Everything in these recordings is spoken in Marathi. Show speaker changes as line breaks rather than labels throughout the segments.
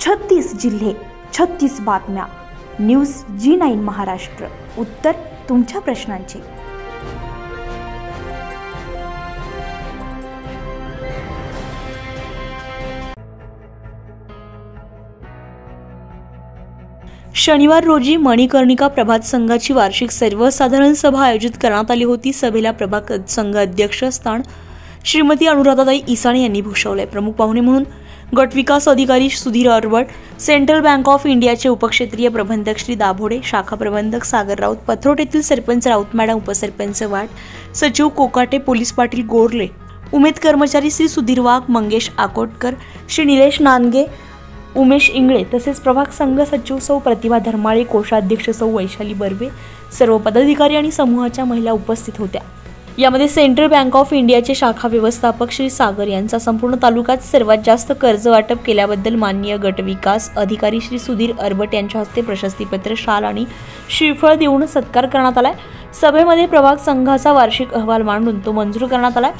36 जिल्हे, 36 बातम्या. News G9 Maharashtra. उत्तर तुमच्या प्रश्नांचे. शनिवार रोजी मणिकर्णिका प्रभात संघाची वार्षिक सर्वसाधारण सभा आयोजित करण्यात आली होती. सभेला प्रभात संघ अध्यक्ष स्थान श्रीमती अनुराधाताई ईसाणे यांनी भूषवले. प्रमुख पाहुणे म्हणून गट विकास अधिकारी Sudhir Arbat, central bank of इंडियाचे उपक्षेत्रीय प्रबंधक श्री दाभोडे, शाखा प्रबंधक सागर राऊत, पथरोट येथील सरपंच राऊत मॅडम, उपसरपंच वाट, सचिव कोकाटे, पोलीस पाटील गोरले, उमेद कर्मचारी श्री सुधीर वाघ, मंगेश आकोटकर, श्री निलेश नानगे, उमेश इंगळे तसेच प्रभाग संघ सचिव सौ प्रतिभा धर्माळे, कोषाध्यक्ष सौ वैशाली बर्वे, सर्व पदाधिकारी आणि समूहाच्या महिला उपस्थित होत्या. यामध्ये सेंट्रल बँक ऑफ इंडियाचे शाखा व्यवस्थापक श्री सागर यांचा संपूर्ण तालुक्यात सर्वात जास्त कर्ज वाटप केल्याबद्दल माननीय गट विकास अधिकारी श्री सुधीर अरबट यांच्या हस्ते प्रशस्तीपत्र, शाल आणि श्रीफळ देऊन सत्कार करण्यात आलाय. सभेमध्ये प्रभाग संघाचा वार्षिक अहवाल मांडून तो मंजूर करण्यात आलाय.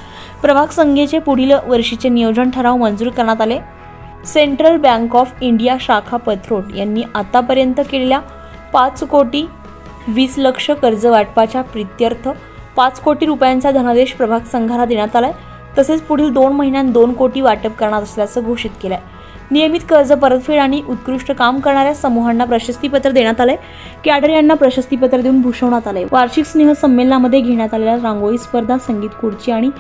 प्रभाग संघाचे पुढील वर्षीचे नियोजन ठराव मंजूर करण्यात आले. सेंट्रल बँक ऑफ इंडिया शाखा पथरोट यांनी आतापर्यंत केलेल्या 5,20,00,000 कर्ज वाटपाच्या प्रीत्यर्थ 5 कोटी रुपयांचा धनादेश प्रभाग संघाला देण्यात आलाय. तसेच पुढील 2 महिन्यांत 2 कोटी वाटप करणार असल्याचं घोषित केलंय. नियमित कर्ज परतफेड आणि उत्कृष्ट काम करणाऱ्या समूहांना प्रशस्तीपत्र देण्यात आलंय. कॅडर यांना प्रशस्तीपत्र देऊन भूषवण्यात आलंय. वार्षिक स्नेह संमेलनामध्ये घेण्यात आलेल्या रांगोळी स्पर्धा, संगीत खुर्ची आणि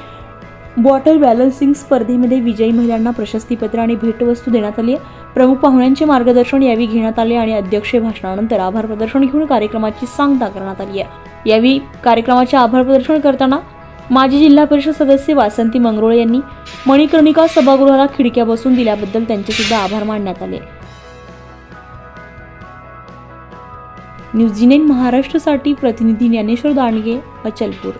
बॉटल बॅलन्सिंग स्पर्धेमध्ये विजयी महिलांना प्रशस्तीपत्र आणि भेटवस्तू देण्यात आली आहे. प्रमुख पाहुण्यांचे मार्गदर्शन यावेळी घेण्यात आले आणि अध्यक्षीय भाषणानंतर आभार प्रदर्शन घेऊन कार्यक्रमाची सांगता करण्यात आली आहे. यावेळी कार्यक्रमाचे आभार प्रदर्शन करताना माजी जिल्हा परिषद सदस्य वासंती मंगरोळे यांनी मणिकर्णिका सभागृहाला खिडक्या बसवून दिल्याबद्दल त्यांचे सुद्धा आभार मानण्यात आले. न्यूज G9 महाराष्ट्रसाठी प्रतिनिधी ज्ञानेश्वर दांडगे, अचलपूर.